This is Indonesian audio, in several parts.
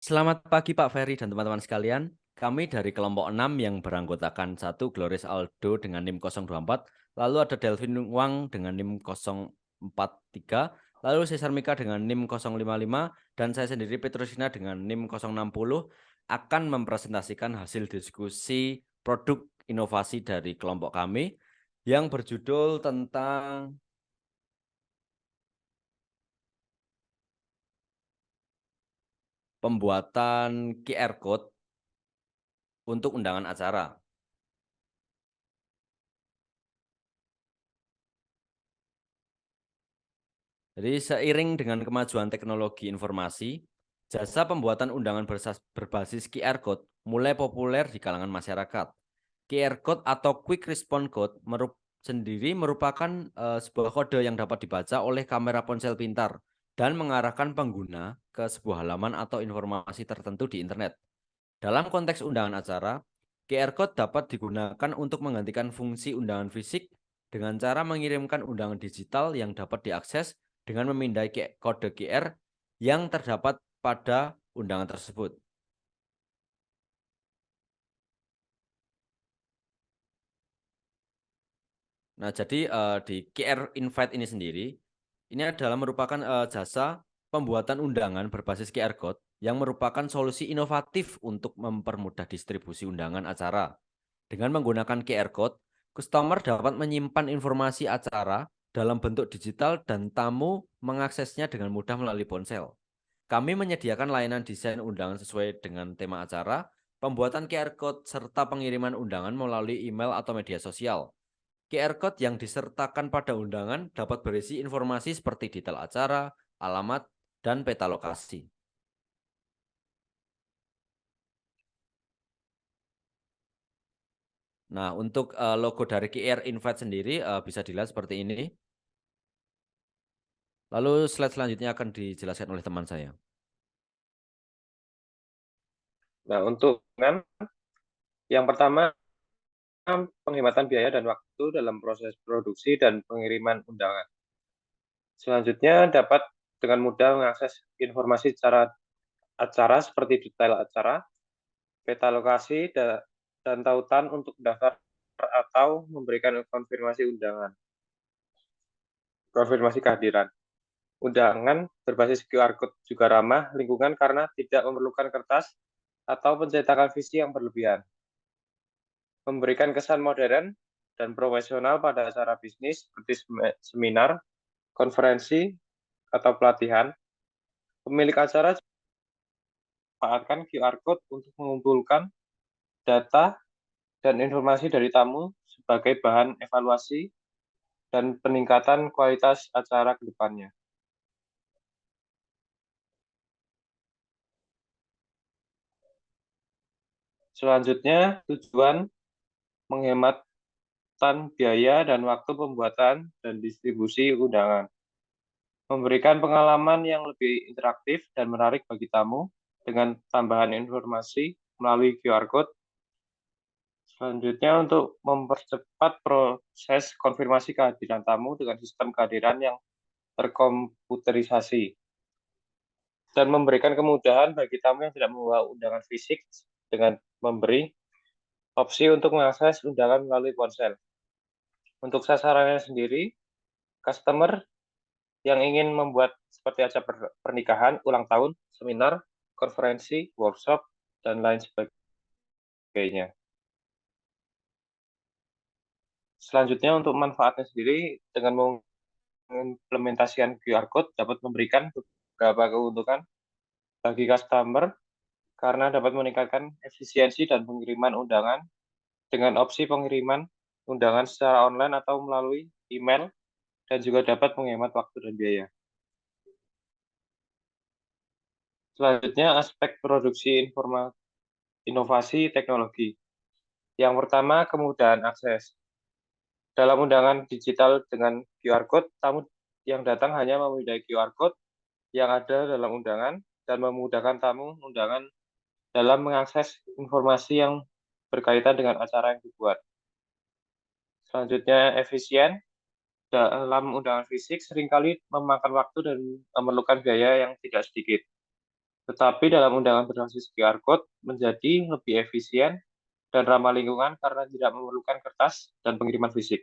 Selamat pagi Pak Ferry dan teman-teman sekalian. Kami dari kelompok 6 yang beranggotakan satu Gloris Aldo dengan NIM 024, lalu ada Delvin Wang dengan NIM 043, lalu Cesar Mika dengan NIM 055, dan saya sendiri Petrusina dengan NIM 060 akan mempresentasikan hasil diskusi produk inovasi dari kelompok kami yang berjudul tentang pembuatan QR Code untuk undangan acara. Jadi seiring dengan kemajuan teknologi informasi, jasa pembuatan undangan berbasis QR Code mulai populer di kalangan masyarakat. QR Code atau Quick Response Code sendiri merupakan sebuah kode yang dapat dibaca oleh kamera ponsel pintar dan mengarahkan pengguna ke sebuah halaman atau informasi tertentu di internet. Dalam konteks undangan acara, QR Code dapat digunakan untuk menggantikan fungsi undangan fisik dengan cara mengirimkan undangan digital yang dapat diakses dengan memindai kode QR yang terdapat pada undangan tersebut. Nah, jadi di QR Invite ini sendiri, ini adalah merupakan jasa pembuatan undangan berbasis QR Code yang merupakan solusi inovatif untuk mempermudah distribusi undangan acara. Dengan menggunakan QR Code, customer dapat menyimpan informasi acara dalam bentuk digital dan tamu mengaksesnya dengan mudah melalui ponsel. Kami menyediakan layanan desain undangan sesuai dengan tema acara, pembuatan QR Code, serta pengiriman undangan melalui email atau media sosial. QR Code yang disertakan pada undangan dapat berisi informasi seperti detail acara, alamat, dan peta lokasi. Nah, untuk logo dari QR Invite sendiri bisa dilihat seperti ini. Lalu slide selanjutnya akan dijelaskan oleh teman saya. Nah, untuk yang pertama, penghematan biaya dan waktu dalam proses produksi dan pengiriman undangan. Selanjutnya, dapat dengan mudah mengakses informasi secara acara seperti detail acara, peta lokasi, dan tautan untuk daftar atau memberikan konfirmasi undangan, konfirmasi kehadiran. Undangan berbasis QR Code juga ramah lingkungan karena tidak memerlukan kertas atau pencetakan visi yang berlebihan. Memberikan kesan modern dan profesional pada acara bisnis seperti seminar, konferensi, atau pelatihan. Pemilik acara memanfaatkan QR Code untuk mengumpulkan data dan informasi dari tamu sebagai bahan evaluasi dan peningkatan kualitas acara ke depannya. Selanjutnya, tujuan menghematkan biaya dan waktu pembuatan dan distribusi undangan. Memberikan pengalaman yang lebih interaktif dan menarik bagi tamu dengan tambahan informasi melalui QR Code. Selanjutnya, untuk mempercepat proses konfirmasi kehadiran tamu dengan sistem kehadiran yang terkomputerisasi dan memberikan kemudahan bagi tamu yang tidak membawa undangan fisik dengan memberi opsi untuk mengakses undangan melalui ponsel. Untuk sasarannya sendiri, customer yang ingin membuat seperti acara pernikahan, ulang tahun, seminar, konferensi, workshop, dan lain sebagainya. Selanjutnya, untuk manfaatnya sendiri, dengan mengimplementasikan QR Code dapat memberikan beberapa keuntungan bagi customer karena dapat meningkatkan efisiensi dan pengiriman undangan dengan opsi pengiriman undangan secara online atau melalui email, dan juga dapat menghemat waktu dan biaya. Selanjutnya, aspek produksi inovasi teknologi. Yang pertama, kemudahan akses. Dalam undangan digital dengan QR Code, tamu yang datang hanya memindai QR Code yang ada dalam undangan dan memudahkan tamu undangan dalam mengakses informasi yang berkaitan dengan acara yang dibuat. Selanjutnya, efisien. Dalam undangan fisik seringkali memakan waktu dan memerlukan biaya yang tidak sedikit. Tetapi dalam undangan berbasis QR Code menjadi lebih efisien dan ramah lingkungan karena tidak memerlukan kertas dan pengiriman fisik.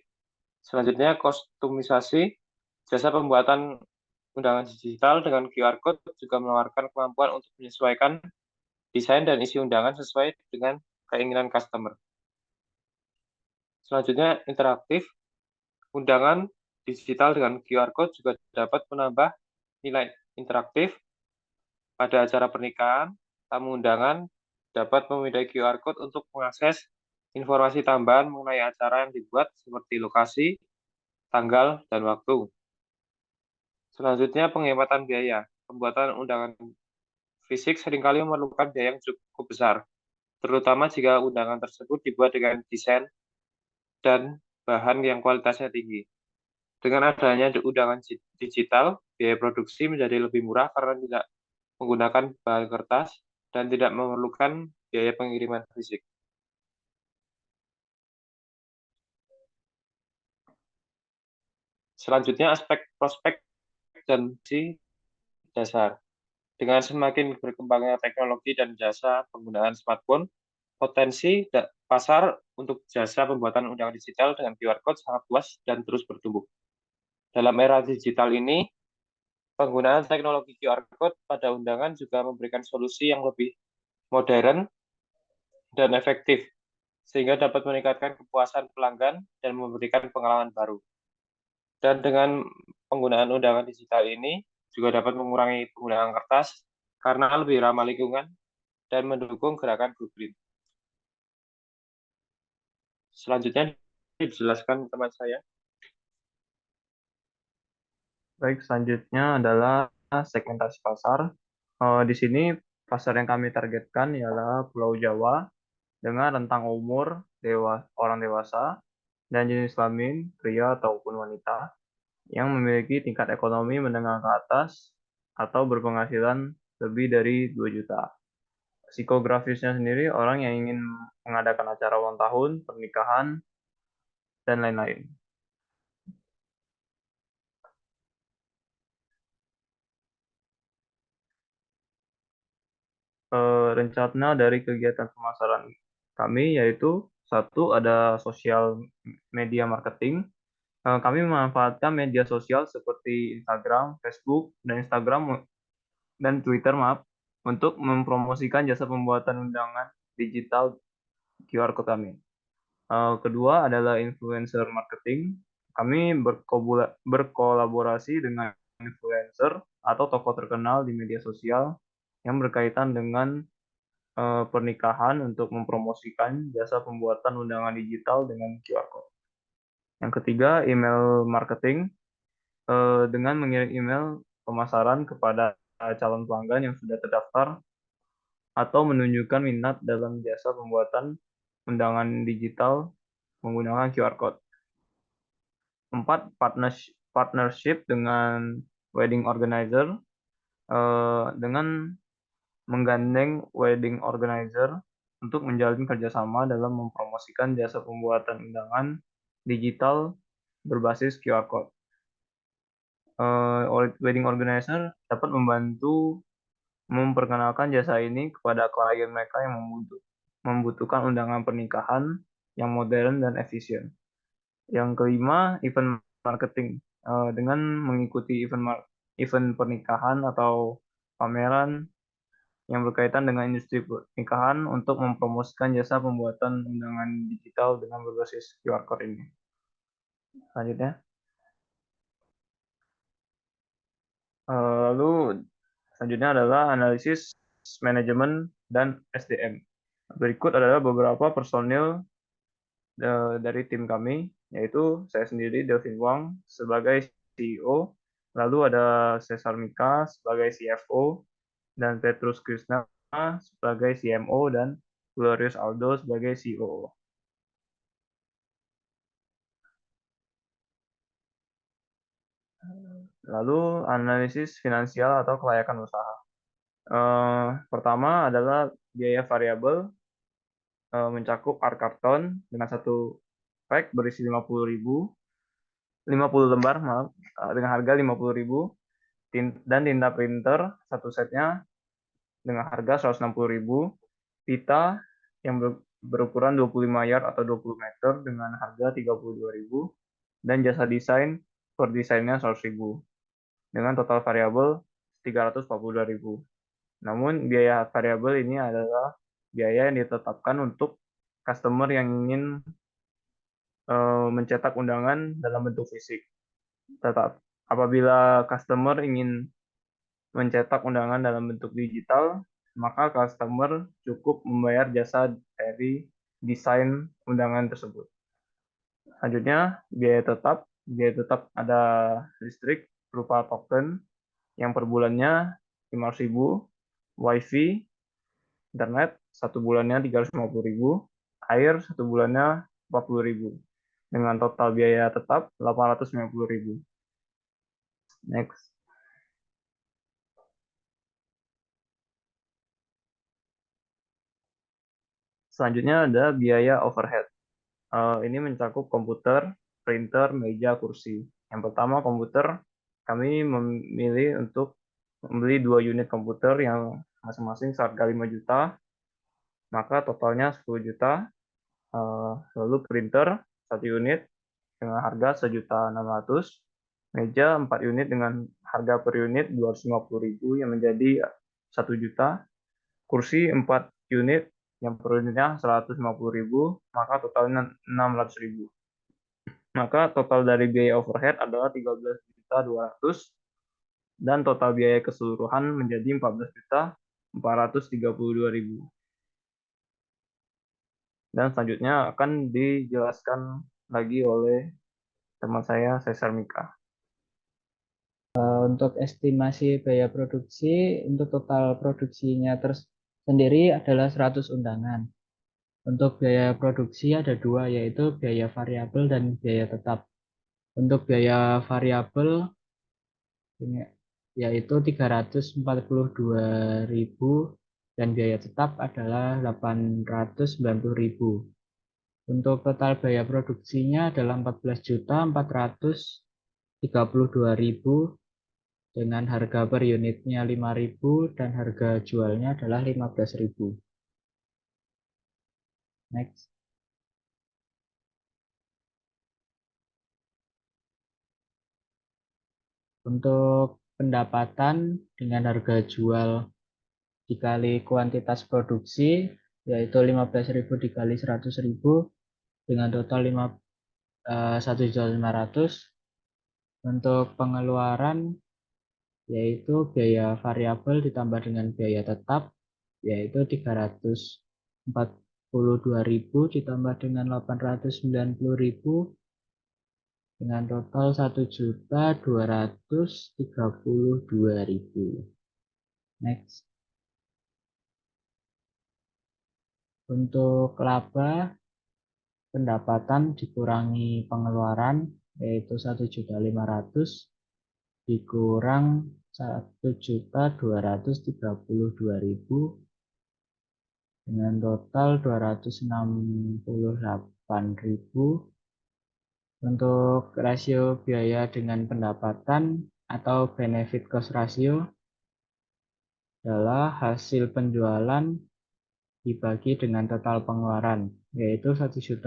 Selanjutnya, kostumisasi. Jasa pembuatan undangan digital dengan QR Code juga menawarkan kemampuan untuk menyesuaikan desain dan isi undangan sesuai dengan keinginan customer. Selanjutnya, interaktif. Undangan digital dengan QR Code juga dapat menambah nilai interaktif. Pada acara pernikahan, tamu undangan dapat memindai QR Code untuk mengakses informasi tambahan mengenai acara yang dibuat seperti lokasi, tanggal, dan waktu. Selanjutnya, penghematan biaya. Pembuatan undangan fisik seringkali memerlukan biaya yang cukup besar, terutama jika undangan tersebut dibuat dengan desain dan bahan yang kualitasnya tinggi. Dengan adanya undangan digital, biaya produksi menjadi lebih murah karena tidak menggunakan bahan kertas dan tidak memerlukan biaya pengiriman fisik. Selanjutnya, aspek prospek dan fungsi dasar. Dengan semakin berkembangnya teknologi dan jasa penggunaan smartphone, potensi pasar untuk jasa pembuatan undangan digital dengan QR Code sangat luas dan terus bertumbuh. Dalam era digital ini, penggunaan teknologi QR Code pada undangan juga memberikan solusi yang lebih modern dan efektif, sehingga dapat meningkatkan kepuasan pelanggan dan memberikan pengalaman baru. Dan dengan penggunaan undangan digital ini juga dapat mengurangi penggunaan kertas karena lebih ramah lingkungan dan mendukung gerakan Go Green. Selanjutnya dijelaskan teman saya. Baik, selanjutnya adalah segmentasi pasar. Di sini pasar yang kami targetkan ialah Pulau Jawa dengan rentang umur orang dewasa dan jenis kelamin pria ataupun wanita yang memiliki tingkat ekonomi menengah ke atas atau berpenghasilan lebih dari 2 juta. Psikografisnya sendiri orang yang ingin mengadakan acara ulang tahun, pernikahan, dan lain-lain. Rencana dari kegiatan pemasaran kami yaitu satu ada sosial media marketing. Kami memanfaatkan media sosial seperti Instagram, Facebook, dan Twitter, untuk mempromosikan jasa pembuatan undangan digital QR Code kami. Kedua adalah influencer marketing. Kami berkolaborasi dengan influencer atau tokoh terkenal di media sosial yang berkaitan dengan pernikahan untuk mempromosikan jasa pembuatan undangan digital dengan QR Code. Yang ketiga, email marketing, dengan mengirim email pemasaran kepada calon pelanggan yang sudah terdaftar atau menunjukkan minat dalam jasa pembuatan undangan digital menggunakan QR Code. 4. Partnership dengan wedding organizer, dengan menggandeng wedding organizer untuk menjalin kerjasama dalam mempromosikan jasa pembuatan undangan digital berbasis QR Code. Wedding organizer dapat membantu memperkenalkan jasa ini kepada klien mereka yang membutuhkan undangan pernikahan yang modern dan efisien. Yang kelima, event marketing. Dengan mengikuti event pernikahan atau pameran yang berkaitan dengan industri pernikahan untuk mempromosikan jasa pembuatan undangan digital dengan berbasis QR Code ini. Selanjutnya. Lalu selanjutnya adalah analisis manajemen dan SDM. Berikut adalah beberapa personil dari tim kami, yaitu saya sendiri, Delvin Wang, sebagai CEO, lalu ada Cesar Mika sebagai CFO, dan Petrus Krishna sebagai CMO, dan Glorious Aldo sebagai COO. Lalu analisis finansial atau kelayakan usaha. Pertama adalah biaya variabel, mencakup art karton dengan satu pack berisi 50 lembar, dengan harga 50.000, dan tinta printer satu setnya dengan harga 160.000, pita yang berukuran 25 yard atau 20 meter dengan harga 32.000, dan jasa desain per desainnya 100.000 dengan total variabel 342.000. Namun biaya variabel ini adalah biaya yang ditetapkan untuk customer yang ingin mencetak undangan dalam bentuk fisik. Tetap apabila customer ingin mencetak undangan dalam bentuk digital, maka customer cukup membayar jasa dari desain undangan tersebut. Selanjutnya, biaya tetap. Biaya tetap ada listrik berupa token yang per bulannya 500.000, wifi, internet 1 bulannya 350.000, air 1 bulannya 40.000, dengan total biaya tetap 890.000. Next. Selanjutnya ada biaya overhead. Ini mencakup komputer, printer, meja, kursi. Yang pertama komputer, kami memilih untuk membeli 2 unit komputer yang masing-masing seharga 5 juta, maka totalnya 10 juta. Lalu printer 1 unit dengan harga 1.600.000, meja 4 unit dengan harga per unit 250.000 yang menjadi 1 juta, kursi 4 unit yang per unitnya 150.000, maka totalnya 600.000. Maka total dari biaya overhead adalah 13.200.000 dan total biaya keseluruhan menjadi 14.432.000. Dan selanjutnya akan dijelaskan lagi oleh teman saya, Cesar Mika. Untuk estimasi biaya produksi, untuk total produksinya sendiri adalah 100 undangan. Untuk biaya produksi ada dua, yaitu biaya variabel dan biaya tetap. Untuk biaya variabel yaitu 342.000 dan biaya tetap adalah 890.000. Untuk total biaya produksinya adalah 14.432.000 dengan harga per unitnya 5.000 dan harga jualnya adalah 15.000. Next. Untuk pendapatan dengan harga jual dikali kuantitas produksi, yaitu 15.000 dikali 100.000 dengan total 1.500.000. Untuk pengeluaran yaitu biaya variabel ditambah dengan biaya tetap, yaitu 342.000 ditambah dengan 890.000 dengan total 1.232.000. Next. Untuk laba, pendapatan dikurangi pengeluaran, yaitu 1.500.000 dikurang 1.232.000 dengan total 268.000. Untuk rasio biaya dengan pendapatan atau benefit cost ratio adalah hasil penjualan dibagi dengan total pengeluaran, yaitu 1.500.000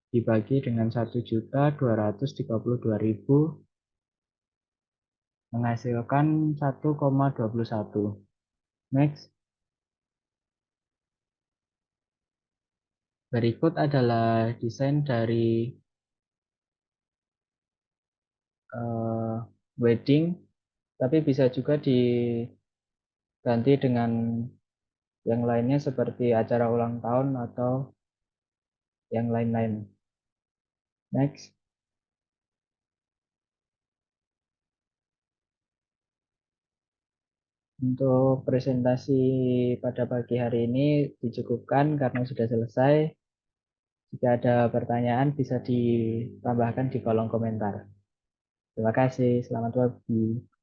dibagi dengan 1.232.000 menghasilkan 1,21. Next. Berikut adalah desain dari wedding, tapi bisa juga diganti dengan yang lainnya seperti acara ulang tahun atau yang lain-lain. Next. Untuk presentasi pada pagi hari ini dicukupkan karena sudah selesai. Jika ada pertanyaan bisa ditambahkan di kolom komentar. Terima kasih, selamat pagi.